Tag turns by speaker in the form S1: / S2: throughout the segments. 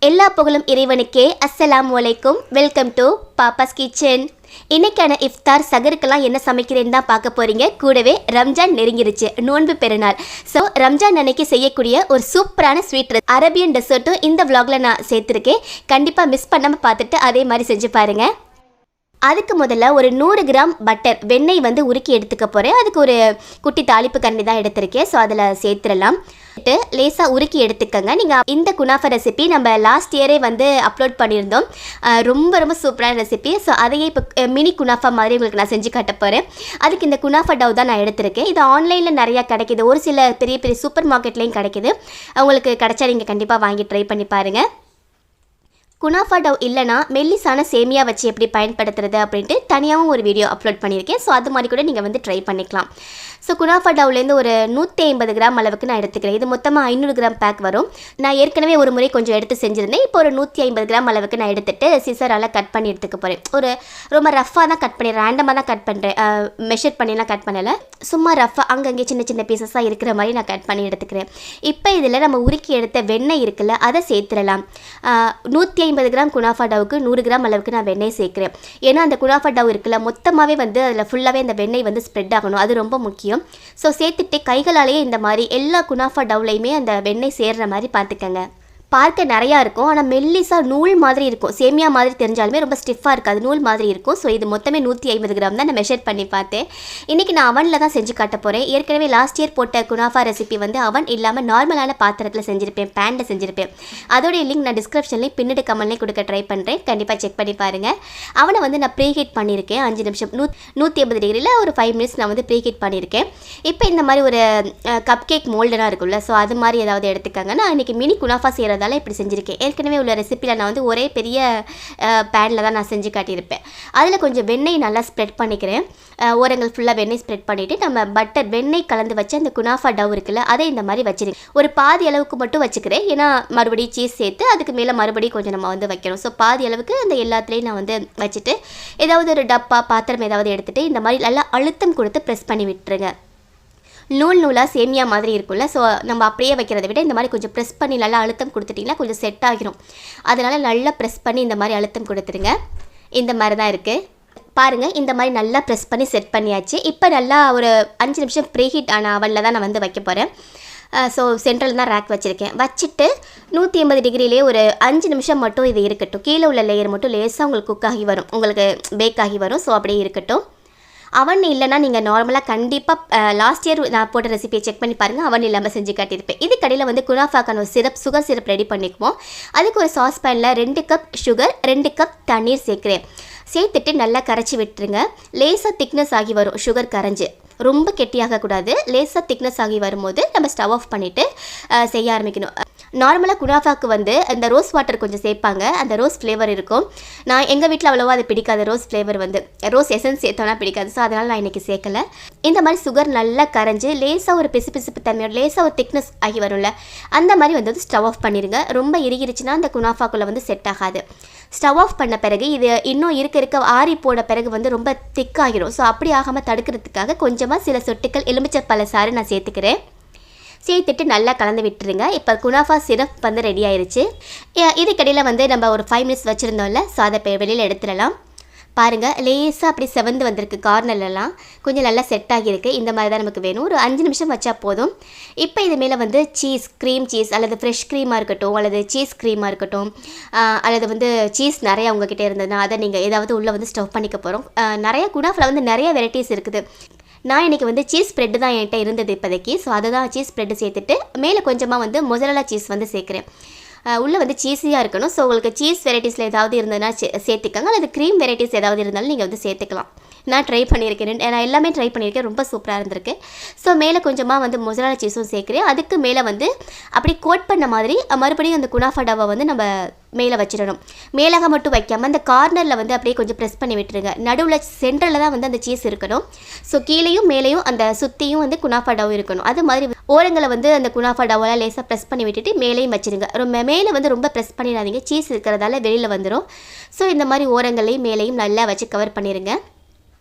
S1: எல்லா புகழும் இறைவனுக்கே. அஸ்ஸலாமு அலைக்கும். Welcome to papa's kitchen. இன்னைக்கான இஃப்தார் சகருக்கெல்லாம் என்ன சமைக்கிறேன்னு தான் பார்க்க போகிறீங்க. கூடவே ரம்ஜான் நெருங்கிருச்சு, நோன்பு பெருநாள். ஸோ ரம்ஜான் அன்னைக்கு செய்யக்கூடிய ஒரு சூப்பரான ஸ்வீட் அரபியன் டெசர்ட்டும் இந்த vlogல நான் சேர்த்துருக்கேன். கண்டிப்பாக மிஸ் பண்ணாமல் பார்த்துட்டு அதே மாதிரி செஞ்சு பாருங்கள். அதுக்கு முதல்ல ஒரு 100 கிராம் பட்டர் வெண்ணெய் வந்து உருக்கி எடுத்துக்க போகிறேன். அதுக்கு ஒரு குட்டி தாளிப்பு கரண்டி தான் எடுத்திருக்கேன். ஸோ அதில் சேர்த்துடலாம். லேசாக உருக்கி எடுத்துக்கோங்க. நீங்கள் இந்த குனாஃபா ரெசிபி நம்ம லாஸ்ட் இயரே வந்து அப்லோட் பண்ணியிருந்தோம். ரொம்ப சூப்பரான ரெசிபி. ஸோ அதையே இப்போ மினி குனாஃபா மாதிரி உங்களுக்கு நான் செஞ்சு காட்ட போகிறேன். அதுக்கு இந்த குனாஃபா டவ் தான் நான் எடுத்திருக்கேன். இது ஆன்லைனில் நிறையா கிடைக்கிது, ஒரு சில பெரிய சூப்பர் மார்க்கெட்லேயும் கிடைக்கிது. உங்களுக்கு கிடைச்சா நீங்கள் கண்டிப்பாக வாங்கி ட்ரை பண்ணி பாருங்கள். குனாஃபா டவ் இல்லைனா மெல்லிசான சேமியா வச்சு எப்படி பயன்படுத்துறது அப்படின்ட்டு தனியாகவும் ஒரு வீடியோ அப்லோட் பண்ணியிருக்கேன். ஸோ அது மாதிரி கூட நீங்கள் வந்து ட்ரை பண்ணிக்கலாம். ஸோ குனாஃபா டவ்லேருந்து ஒரு 150 கிராம் அளவுக்கு நான் எடுத்துக்கிறேன். இது மொத்தமாக 500 கிராம் பேக் வரும். நான் ஏற்கனவே ஒரு முறை கொஞ்சம் எடுத்து செஞ்சுருந்தேன். இப்போ ஒரு 150 கிராம் அளவுக்கு நான் எடுத்துகிட்டு சிசரால் கட் பண்ணி எடுத்துக்க போகிறேன். ஒரு ரொம்ப ரஃபாக தான் கட் பண்ணி, ரேண்டமாக தான் கட் பண்ணுறேன். மெஷர் பண்ணிலாம் கட் பண்ணலை, சும்மா ரஃபாக அங்கங்கே சின்ன பீசஸாக இருக்கிற மாதிரி நான் கட் பண்ணி எடுத்துக்கிறேன். இப்போ இதில் நம்ம உருக்கி எடுத்த வெண்ணெய் இருக்குல்ல, அதை சேர்த்துடலாம். 150 கிராம் குனாஃபா டவுக்கு 100 கிராம் அளவுக்கு நான் வெண்ணெய் சேர்க்குறேன். ஏன்னா அந்த குனாஃபா டவ் இருக்குல்ல, மொத்தமாகவே வந்து அதில் ஃபுல்லாகவே அந்த வெண்ணெய் வந்து ஸ்ப்ரெட் ஆகணும். அது ரொம்ப முக்கியம். ஸோ சேர்த்துட்டு கைகளாலேயே இந்த மாதிரி எல்லா குனாஃபா டவ்லையுமே அந்த வெண்ணெய் சேர்ற மாதிரி பார்த்துக்கங்க. பார்க்க நிறையா இருக்கும், ஆனால் மெல்லிசாக நூல் மாதிரி இருக்கும். சேமியா மாதிரி தெரிஞ்சாலுமே ரொம்ப ஸ்டிஃபாக இருக்காது, நூல் மாதிரி இருக்கும். ஸோ இது மொத்தமே 150 கிராம் தான் நான் மெஷர் பண்ணி பார்த்தேன். இன்றைக்கி நான் அவனில் தான் செஞ்சு காட்ட போகிறேன். ஏற்கனவே லாஸ்ட் இயர் போட்ட குனாஃபா ரெசிபி வந்து அவன் இல்லாமல் நார்மலான பாத்திரத்தில் செஞ்சுருப்பேன், பேனில் செஞ்சுருப்பேன். அதோடைய லிங்க் நான் டிஸ்கிரிப்ஷன்லேயும் பின்னாடி கமெண்ட்லேயும் கொடுக்க ட்ரை பண்ணுறேன். கண்டிப்பாக செக் பண்ணி பாருங்கள். அவனை வந்து நான் ப்ரீஹீட் பண்ணியிருக்கேன் 5 நிமிஷம், 180 டிகிரியில் ஒரு 5 மினிட்ஸ் நான் வந்து ப்ரீஹீட் பண்ணியிருக்கேன். இப்போ இந்த மாதிரி ஒரு கப் கேக் மோல்டனாக இருக்குல்ல, ஸோ அது மாதிரி ஏதாவது எடுத்துக்காங்க. நான் இன்றைக்கி மினி குனாஃபா செய்கிறதால இப்படி செஞ்சுருக்கேன். ஏற்கனவே உள்ள ரெசிப்பியில் நான் வந்து ஒரே பெரிய பேனில் தான் நான் செஞ்சு காட்டியிருப்பேன். அதில் கொஞ்சம் வெண்ணெய் நல்லா ஸ்ப்ரெட் பண்ணிக்கிறேன். ஓரங்கள் ஃபுல்லாக வெண்ணெய் ஸ்ப்ரெட் பண்ணிவிட்டு நம்ம பட்டர் வெண்ணெய் கலந்து வச்சு அந்த குனாஃபா டவ் இருக்குல்ல, அதை இந்த மாதிரி வச்சுருக்கேன். ஒரு பாதி அளவுக்கு மட்டும் வச்சுக்கிறேன். ஏன்னா மறுபடியும் சீஸ் சேர்த்து அதுக்கு மேலே மறுபடியும் கொஞ்சம் நம்ம வந்து வைக்கணும். ஸோ பாதி அளவுக்கு அந்த எல்லாத்துலேயும் நான் வந்து வச்சுட்டு ஏதாவது ஒரு டப்பா பாத்திரம் ஏதாவது எடுத்துகிட்டு இந்த மாதிரி நல்லா அழுத்தம் கொடுத்து ப்ரெஸ் பண்ணி விட்டுருங்க. நூலாக சேமியா மாதிரி இருக்கும்ல, ஸோ நம்ம அப்படியே வைக்கிறத விட இந்த மாதிரி கொஞ்சம் ப்ரெஸ் பண்ணி நல்லா அழுத்தம் கொடுத்துட்டிங்கன்னா கொஞ்சம் செட் ஆகிரும். அதனால் நல்லா ப்ரெஸ் பண்ணி இந்த மாதிரி அழுத்தம் கொடுத்துருங்க. இந்த மாதிரி தான் இருக்குது பாருங்கள். இந்த மாதிரி நல்லா ப்ரெஸ் பண்ணி செட் பண்ணியாச்சு. இப்போ நல்லா ஒரு 5 நிமிஷம் ப்ரீஹீட் ஆன அவனில் தான் நான் வந்து வைக்க போகிறேன். ஸோ சென்ட்ரல் தான் ரேக் வச்சுருக்கேன். வச்சுட்டு 180 டிகிரிலே ஒரு 5 நிமிஷம் மட்டும் இது இருக்கட்டும். கீழே உள்ள லேயர் மட்டும் லேசாக உங்களுக்கு குக் ஆகி வரும், உங்களுக்கு பேக் ஆகி வரும். ஸோ அப்படியே இருக்கட்டும். அவன் இல்லைனா நீங்கள் நார்மலாக கண்டிப்பாக லாஸ்ட் இயர் நான் போட்ட ரெசிபியை செக் பண்ணி பாருங்கள். அவன் இல்லாமல் செஞ்சு காட்டியிருப்பேன். இது கடையில் வந்து குனாஃபாக்கான ஒரு சுகர் சிரப் ரெடி பண்ணிக்குவோம். அதுக்கு ஒரு சாஸ் பேனில் 2 கப் சுகர், 2 கப் தண்ணீர் சேர்க்குறேன். சேர்த்துட்டு நல்லா கரைச்சி விட்டுருங்க. லேசாக திக்னஸ் ஆகி வரும் சுகர் கரைஞ்சி, ரொம்ப கெட்டியாகக்கூடாது. லேசாக திக்னஸ் ஆகி வரும்போது நம்ம ஸ்டவ் ஆஃப் பண்ணிவிட்டு செய்ய ஆரம்பிக்கணும். நார்மலாக குனாஃபாக்கு வந்து அந்த ரோஸ் வாட்டர் கொஞ்சம் சேர்ப்பாங்க, அந்த ரோஸ் ஃப்ளேவர் இருக்கும். நான் எங்கள் வீட்டில் அவ்வளோவா அது பிடிக்காது. ரோஸ் ஃப்ளேவர் வந்து ரோஸ் எசன்ஸ் சேர்த்தோன்னா பிடிக்காது. ஸோ அதனால் நான் இன்றைக்கி சேர்க்கலை. இந்த மாதிரி சுகர் நல்லா கரைஞ்சி லேசாக ஒரு பிசுபிசுப்பு தன்மையோட லேசாக ஒரு திக்னஸ் ஆகி வரும்ல, அந்த மாதிரி வந்து ஸ்டவ் ஆஃப் பண்ணிடுங்க. ரொம்ப இறுகிருச்சுன்னா அந்த குனாஃபாக்குள்ளே வந்து செட் ஆகாது. ஸ்டவ் ஆஃப் பண்ண பிறகு இது இன்னும் இருக்க ஆறி போன பிறகு வந்து ரொம்ப திக்காகிடும். ஸோ அப்படி ஆகாமல் தடுக்கிறதுக்காக கொஞ்சமாக சில சொட்டுக்கள் எலுமிச்சப்பழ சாறு நான் சேர்த்துக்கிறேன். சேர்த்துட்டு நல்லா கலந்து விட்டுருங்க. இப்போ குனாஃபா சிரப் வந்து ரெடி ஆயிடுச்சு. இதுக்கடையில் வந்து நம்ம ஒரு 5 மினிட்ஸ் வச்சுருந்தோம்ல, ஸோ அதை வெளியில் எடுத்துடலாம். பாருங்கள், லேசாக அப்படி செவந்து வந்திருக்கு. கார்னர்லாம் கொஞ்சம் நல்லா செட் ஆகியிருக்கு. இந்த மாதிரி தான் நமக்கு வேணும். ஒரு 5 நிமிஷம் வச்சா போதும். இப்போ இது மேலே வந்து க்ரீம் சீஸ் அல்லது ஃப்ரெஷ் க்ரீமாக இருக்கட்டும், அல்லது சீஸ் க்ரீமாக இருக்கட்டும், அல்லது வந்து சீஸ் நிறையா உங்ககிட்ட இருந்ததுன்னா அதை நீங்கள் ஏதாவது உள்ளே வந்து ஸ்டவ் பண்ணிக்க போகிறோம். நிறைய குனாஃபாவில் வந்து நிறைய வெரைட்டிஸ் இருக்குது. நான் இன்றைக்கி வந்து சீஸ் ஸ்ப்ரெட்டு தான் என்கிட்ட இருந்தது இப்போதைக்கு. ஸோ அதை தான் சீஸ் ஸ்ப்ரெட்டு சேர்த்துட்டு மேலே கொஞ்சமாக வந்து மொசரல்லா சீஸ் வந்து சேர்க்குறேன். உள்ளே வந்து சீஸியாக இருக்கணும். ஸோ உங்களுக்கு சீஸ் வெரைட்டிஸில் ஏதாவது இருந்ததுன்னா சேர்த்துக்கங்க, அல்லது க்ரீம் வெரைட்டிஸ் ஏதாவது இருந்தாலும் நீங்கள் வந்து சேர்த்துக்கலாம். நான் ட்ரை பண்ணியிருக்கேன், நான் எல்லாமே ட்ரை பண்ணியிருக்கேன். ரொம்ப சூப்பராக இருந்திருக்கு. ஸோ மேலே கொஞ்சமாக வந்து மொசரல்லா சீஸும் சேர்க்குறேன். அதுக்கு மேலே வந்து அப்படி கோட் பண்ண மாதிரி மறுபடியும் அந்த குனாஃபா டவை வந்து நம்ம மேலே வச்சிடணும். மேலாக மட்டும் வைக்காமல் அந்த கார்னரில் வந்து அப்படியே கொஞ்சம் ப்ரெஸ் பண்ணி விட்டுருங்க. நடுவில் சென்டரில் தான் வந்து அந்த சீஸ் இருக்கணும். ஸோ கீழேயும் மேலேயும் அந்த சுற்றியும் வந்து குனாஃபா டவ் இருக்கணும். அது மாதிரி ஓரங்களை வந்து அந்த குனாஃபா டவெல்லாம் லேசாக ப்ரெஸ் பண்ணி விட்டுட்டு மேலேயும் வச்சுருங்க. மேலே வந்து ரொம்ப ப்ரெஸ் பண்ணிடாதீங்க, சீஸ் இருக்கிறதால வெளியில் வந்துடும். ஸோ இந்த மாதிரி ஓரங்களையும் மேலேயும் நல்லா வச்சு கவர் பண்ணிடுங்க.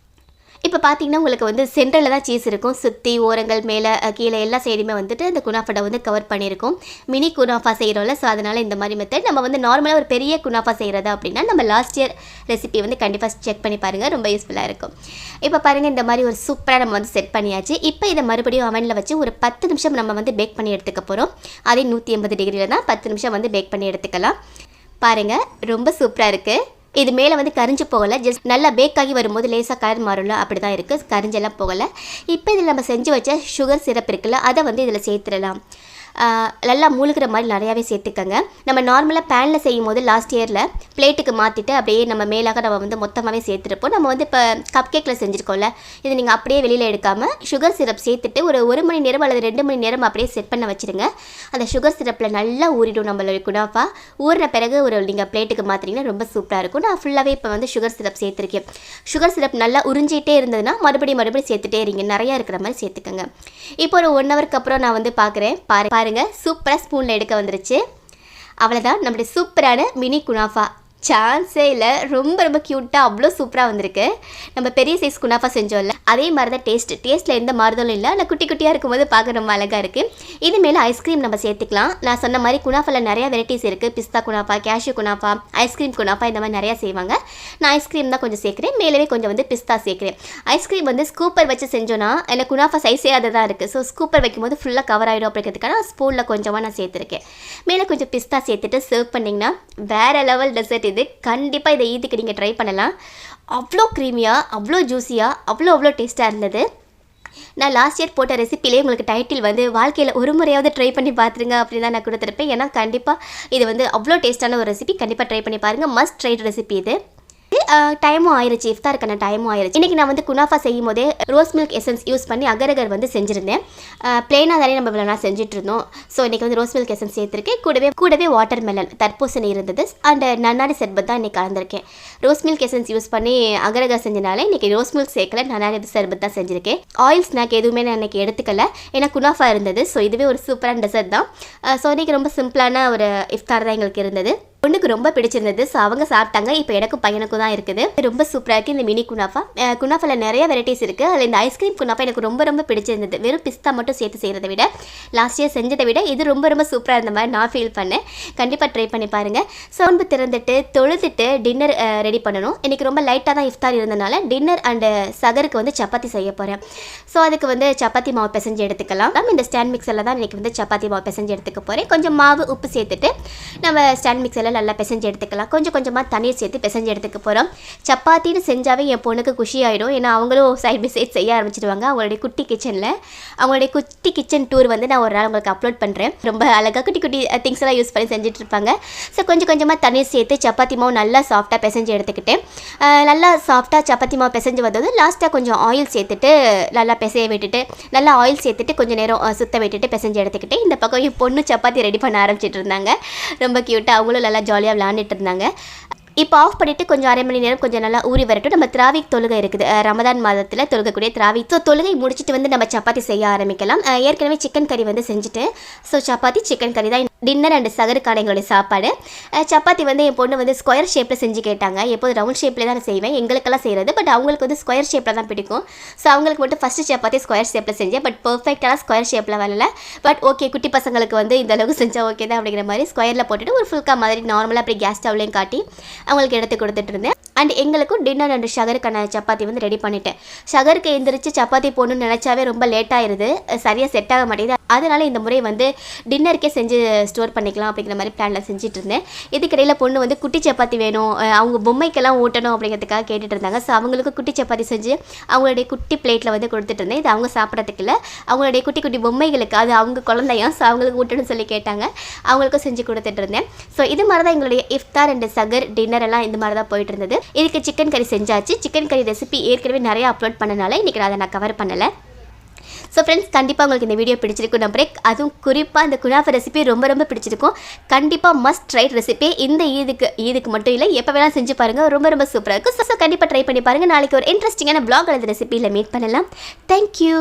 S1: இப்போ பார்த்தீங்கன்னா உங்களுக்கு வந்து சென்டரில் தான் சீஸ் இருக்கும், சுற்றி ஓரங்கள் மேலே கீழே எல்லா சைடுமே வந்துட்டு அந்த குனாஃபாவை வந்து கவர் பண்ணியிருக்கும். மினி குனாஃபா செய்கிறோம்ல, ஸோ அதனால் இந்த மாதிரி மெத்தட். நம்ம வந்து நார்மலாக ஒரு பெரிய குனாஃபா செய்கிறதா அப்படின்னா நம்ம லாஸ்ட் இயர் ரெசிபி வந்து கண்டிப்பாக செக் பண்ணி பாருங்கள், ரொம்ப யூஸ்ஃபுல்லாக இருக்கும். இப்போ பாருங்கள் இந்த மாதிரி ஒரு சூப்பராக நம்ம வந்து செட் பண்ணியாச்சு. இப்போ இதை மறுபடியும் அவனில் வச்சு ஒரு 10 நிமிஷம் நம்ம வந்து பேக் பண்ணி எடுத்துக்க போகிறோம். அதே 180 டிகிரியில் தான் 10 நிமிஷம் வந்து பேக் பண்ணி எடுத்துக்கலாம். பாருங்கள் ரொம்ப சூப்பராக இருக்குது. இது மேலே வந்து கரிஞ்சு போகலை, ஜஸ்ட் நல்லா பேக் ஆகி வரும்போது லேசாக கலர் மாறும்ல, அப்படி தான் இருக்குது, கரிஞ்செல்லாம் போகலை. இப்போ இதில் நம்ம செஞ்சு வச்ச சுகர் சிரப் இருக்குல்ல, அதை வந்து இதில் சேர்த்துடலாம். நல்லா மூழ்கிற மாதிரி நிறையாவே சேர்த்துக்கங்க. நம்ம நார்மலாக பேனில் செய்யும் போது லாஸ்ட் இயரில் பிளேட்டுக்கு மாற்றிட்டு அப்படியே நம்ம மேலாக நம்ம வந்து மொத்தமாகவே சேர்த்துருப்போம். நம்ம வந்து இப்போ கப் கேக்கில் செஞ்சுருக்கோம்ல, இது நீங்கள் அப்படியே வெளியில் எடுக்காமல் சுகர் சிரப் சேர்த்துட்டு ஒரு 1 மணி நேரம் அல்லது 2 மணி நேரம் அப்படியே செட் பண்ண வச்சுருங்க. அந்த சுகர் சிரப்பில் நல்லா ஊறிடும் நம்மளோட குனாஃபா. ஊறின பிறகு ஒரு நீங்கள் பிளேட்டுக்கு மாற்றிங்கன்னா ரொம்ப சூப்பராக இருக்கும். நான் ஃபுல்லாகவே இப்போ வந்து சுகர் சிரப் சேர்த்துருக்கேன். சுகர் சிரப் நல்லா உறிஞ்சிட்டே இருந்ததுன்னா மறுபடியும் சேர்த்துட்டே இருங்க, நிறையா இருக்கிற மாதிரி சேர்த்துக்கங்க. இப்போ ஒரு 1 ஹவருக்கு அப்புறம் நான் வந்து பார்க்குறேன். பாருங்கள் சூப்பராக ஸ்பூனில் எடுக்க வந்துருச்சு. அவ்வளோதான் நம்மளுடைய சூப்பரான மினி குனாஃபா. சான்ஸே இல்லை, ரொம்ப ரொம்ப க்யூட்டாக அவ்வளோ சூப்பராக வந்திருக்கு. நம்ம பெரிய சைஸ் குனாஃபா செஞ்சோம்ல, அதே மாதிரி தான் டேஸ்ட்டில் எந்த மாறுதலும் இல்லை. ஆனால் குட்டி குட்டியாக இருக்கும்போது பார்க்க ரொம்ப அழகாக இருக்குது. இது மேலே ஐஸ்கிரீம் நம்ம சேர்த்துக்கலாம். நான் சொன்ன மாதிரி குனாஃபாவில் நிறையா வெரைட்டிஸ் இருக்குது. பிஸ்தா குனாஃபா, கேஷ்யூ குனாஃபா, ஐஸ்கிரீம் குனாஃபா, இந்த மாதிரி நிறையா செய்வாங்க. நான் ஐஸ்கிரீம் தான் கொஞ்சம் சேர்க்குறேன், மேலே கொஞ்சம் வந்து பிஸ்தா சேர்க்குறேன். ஐஸ்கிரீம் வந்து ஸ்கூப்பர் வச்சு செஞ்சோன்னா எனக்கு குனாஃபா சைஸே அதை தான் இருக்குது. ஸோ ஸ்கூப்பர் வைக்கும்போது ஃபுல்லாக கவர் ஆகிடும் அப்படிங்கிறதுக்கான ஸ்பூனில் கொஞ்சமாக நான் சேர்த்துருக்கேன். மேலே கொஞ்சம் பிஸ்தா சேர்த்துட்டு சர்வ் பண்ணிங்கன்னா வேறு லெவல் டெசர்ட் இது. கண்டிப்பாக இதை ஈத்துக்கு நீங்கள் ட்ரை பண்ணலாம். அவ்வளோ க்ரீமியாக, அவ்வளோ ஜூஸியாக, அவ்வளோ டேஸ்ட்டாக இருந்தது. நான் லாஸ்ட் இயர் போட்ட ரெசிப்பிலே உங்களுக்கு டைட்டில் வந்து வாழ்க்கையில் ஒரு முறையாவது ட்ரை பண்ணி பார்த்துருங்க அப்படின்னு தான் நான் கொடுத்துருப்பேன். ஏன்னா கண்டிப்பாக இது வந்து அவ்வளோ டேஸ்ட்டான ஒரு ரெசிபி. கண்டிப்பாக ட்ரை பண்ணி பாருங்கள். மஸ்ட் ட்ரை ரெசிபி இது. டைமும் ஆயிடுச்சு, இஃப்தாருக்கான டைமும் ஆயிடுச்சு. இன்றைக்கி நான் வந்து குனாஃபா செய்யும் போதே ரோஸ் மில்க் எசன்ஸ் யூஸ் பண்ணி அகரகர் வந்து செஞ்சுருந்தேன். பிளெயினாக தானே நம்ம இவ்வளோ நான் செஞ்சுட்டு இருந்தோம். ஸோ இன்றைக்கி வந்து ரோஸ் மில்க் எசன்ஸ் சேர்த்துருக்கேன். கூடவே வாட்டர் மெலன் தர்பூசணி இருந்தது அண்ட் நன்னாரி சர்பத் தான் இன்றைக்கி கலந்துருக்கேன். ரோஸ் மில்க் எசன்ஸ் யூஸ் பண்ணி அகரகர் செஞ்சனால இன்றைக்கி ரோஸ் மில்க் சேர்க்கல, நன்னாரி சர்பத் தான் செஞ்சுருக்கேன். ஆயில் ஸ்நாக் எதுவுமே நான் இன்றைக்கி எடுத்துக்கல, ஏன்னா குனாஃபா இருந்தது. ஸோ இதுவே ஒரு சூப்பரான டெசர்ட் தான். ஸோ இன்றைக்கி ரொம்ப சிம்பிளான ஒரு இஃப்தார் தான் எங்களுக்கு இருந்தது. பொண்ணுக்கு ரொம்ப பிடிச்சிருந்தது. ஸோ அவங்க சாப்பிட்டாங்க. இப்போ எனக்கும் பையனுக்கும் தான் இருக்குது. ரொம்ப சூப்பராக இருக்குது இந்த மினி குனாஃபா. குனாஃபாவில் நிறைய வெரைட்டிஸ் இருக்குது. அதில் இந்த ஐஸ்கிரீம் குனாஃபா எனக்கு ரொம்ப பிடிச்சிருந்தது. வெறும் பிஸ்தா மட்டும் சேர்த்து செய்கிறத விட லாஸ்ட் இயர் செஞ்சதை விட இது ரொம்ப சூப்பராக இருந்த மாதிரி நான் ஃபீல் பண்ணேன். கண்டிப்பாக ட்ரை பண்ணி பாருங்கள். சோன்பு திறந்துட்டு தொழுதுட்டு டின்னர் ரெடி பண்ணணும். இன்றைக்கி ரொம்ப லைட்டாக தான் இஃப்தார் இருந்தனால டின்னர் அண்டு சகருக்கு வந்து சப்பாத்தி செய்ய போகிறேன். ஸோ அதுக்கு வந்து சப்பாத்தி மாவு பிசைஞ்சு எடுத்துக்கலாம். இந்த ஸ்டாண்ட் மிக்சரில் தான் இன்றைக்கி வந்து சப்பாத்தி மாவு பிசைஞ்சு எடுத்துக்க போகிறேன். கொஞ்சம் மாவு உப்பு சேர்த்துட்டு நம்ம ஸ்டாண்ட் மிக்சரில் நல்லா பிசைஞ்சு எடுத்துக்கலாம். கொஞ்சமாக தண்ணீர் சேர்த்து பிசைஞ்சு எடுத்துக்க போகிறோம். சப்பாத்தின்னு செஞ்சாவே என் பொண்ணுக்கு குஷி ஆகிடும். ஏன்னா அவங்களும் சைட் பை சைட் செய்ய ஆரம்பிச்சிடுவாங்க. அவங்களுடைய குட்டி கிச்சன் டூர் வந்து நான் ஒரு நாள் உங்களுக்கு அப்லோட் பண்ணுறேன். ரொம்ப அழகாக குட்டி திங்ஸ் எல்லாம் யூஸ் பண்ணி செஞ்சுட்டு இருப்பாங்க. ஸோ கொஞ்சமாக தண்ணீர் சேர்த்து சப்பாத்தி மாவு நல்லா சாஃப்டாக பிசைஞ்சு எடுத்துக்கிட்டேன். நல்லா சாஃப்டாக சப்பாத்தி மாவு பிசைஞ்சு வந்தது லாஸ்ட்டாக கொஞ்சம் ஆயில் சேர்த்துட்டு நல்லா பிசைய விட்டுட்டு நல்லா ஆயில் சேர்த்துட்டு கொஞ்சம் நேரம் சுத்த விட்டுட்டு பிசைஞ்சு எடுத்துக்கிட்டேன். இந்த பக்கம் என் பொண்ணு சப்பாத்தி ரெடி பண்ண ஆரம்பிச்சிட்டு இருந்தாங்க. ரொம்ப க்யூட்டாக அவங்களும் நல்லா ஜாலியாக விளையாண்டுட்டு இருந்தாங்க. இப்போ ஆஃப் பண்ணிவிட்டு கொஞ்சம் அரை மணி நேரம் கொஞ்சம் நல்லா ஊறி வரட்டும். நம்ம திராவிக் தொழுகை இருக்குது, ரமதான் மாதத்தில் தொழுகக்கூடிய திராவிக். ஸோ தொழுகை முடிச்சுட்டு வந்து நம்ம சப்பாத்தி செய்ய ஆரம்பிக்கலாம். ஏற்கனவே சிக்கன் கறி வந்து செஞ்சுட்டேன். ஸோ சப்பாத்தி சிக்கன் கறி தான் டின்னர் அண்ட் சகருக்கான எங்களுடைய சாப்பாடு. சப்பாத்தி வந்து என் பொண்ணு வந்து ஸ்கொயர் ஷேப்பில் செஞ்சு கேட்டாங்க. எப்போது ரவுண்ட் ஷேப்பில் தான் செய்வேன், எங்களுக்கெல்லாம் செய்கிறது. பட் அவங்களுக்கு வந்து ஸ்கொயர் ஷேப்பில் தான் பிடிக்கும். ஸோ அவங்களுக்கு மட்டும் ஃபஸ்ட்டு சப்பாத்தி ஸ்கொயர் ஷேப்பில் செஞ்சேன். பட் பர்ஃபெக்டான ஸ்கொயர் ஷேப்பில் வரல. பட் ஓகே, குட்டி பசங்களுக்கு வந்து இந்த அளவுக்கு செஞ்சால் ஓகே தான் அப்படிங்கிற மாதிரி ஸ்கொயரில் போட்டுட்டு ஒரு ஃபுல்கா மாதிரி நார்மலாக அப்படி கேஸ் ஸ்டவ்லையும் காட்டி அவங்களுக்கு எடுத்து கொடுத்துட்டு இருந்தேன். அண்ட் எங்களுக்கும் டின்னர் அண்ட் ஷகருக்கான சப்பாத்தி வந்து ரெடி பண்ணிட்டேன். ஷகருக்கு எழுந்திரிச்சு சப்பாத்தி போடணும்னு நினச்சாவே ரொம்ப லேட்டாகிடுது, சரியாக செட் ஆக மாட்டேங்குது. அதனால் இந்த முறை வந்து டின்னருக்கே செஞ்சு ஸ்டோர் பண்ணிக்கலாம் அப்படிங்கிற மாதிரி பிளானில் செஞ்சுட்டு இருந்தேன். இதுக்கிடையில் பொண்ணு வந்து குட்டி சப்பாத்தி வேணும், அவங்க பொம்மைக்கெல்லாம் ஊட்டணும் அப்படிங்கிறதுக்காக கேட்டுட்டு இருந்தாங்க. ஸோ அவங்களுக்கு குட்டி சப்பாத்தி செஞ்சு அவங்களுடைய குட்டி பிளேட்டில் வந்து கொடுத்துட்டு இருந்தேன். இது அவங்க சாப்பிட்றதுக்கு இல்லை, அவங்களுடைய குட்டி பொம்மைகளுக்கு, அது அவங்க குழந்தையா, ஸோ அவங்களுக்கு ஊட்டணும்னு சொல்லி கேட்டாங்க. அவங்களுக்கும் செஞ்சு கொடுத்துட்டு இருந்தேன். ஸோ இது மாதிரி தான் எங்களுடைய இஃப்தார் அண்ட் சகர் டின்னர் எல்லாம் இந்த மாதிரி தான் போயிட்டு இருந்தது. இதுக்கு சிக்கன் கறி செஞ்சாச்சு. சிக்கன் கறி ரெசிபி ஏற்கனவே நிறைய அப்லோட் பண்ணனால இன்றைக்கி அதை நான் கவர் பண்ணலை. ஸோ ஃப்ரெண்ட்ஸ், கண்டிப்பாக உங்களுக்கு இந்த வீடியோ பிடிச்சிருக்கும் நம்புறேன். அதுவும் குறிப்பாக இந்த குனாஃபா ரெசிபி ரொம்ப பிடிச்சிருக்கும். கண்டிப்பாக மஸ்ட் ட்ரை ரெசிபி. இந்த ஈதுக்கு மட்டும் இல்லை, எப்போ வேணாலும் செஞ்சு பாருங்கள். ரொம்ப சூப்பராக இருக்கும். ஸோ கண்டிப்பாக ட்ரை பண்ணி பாருங்கள். நாளைக்கு ஒரு இன்ட்ரெஸ்டிங்கான பிளாக் அல்லது ரெசிபியில் மீட் பண்ணலாம். தேங்க்யூ.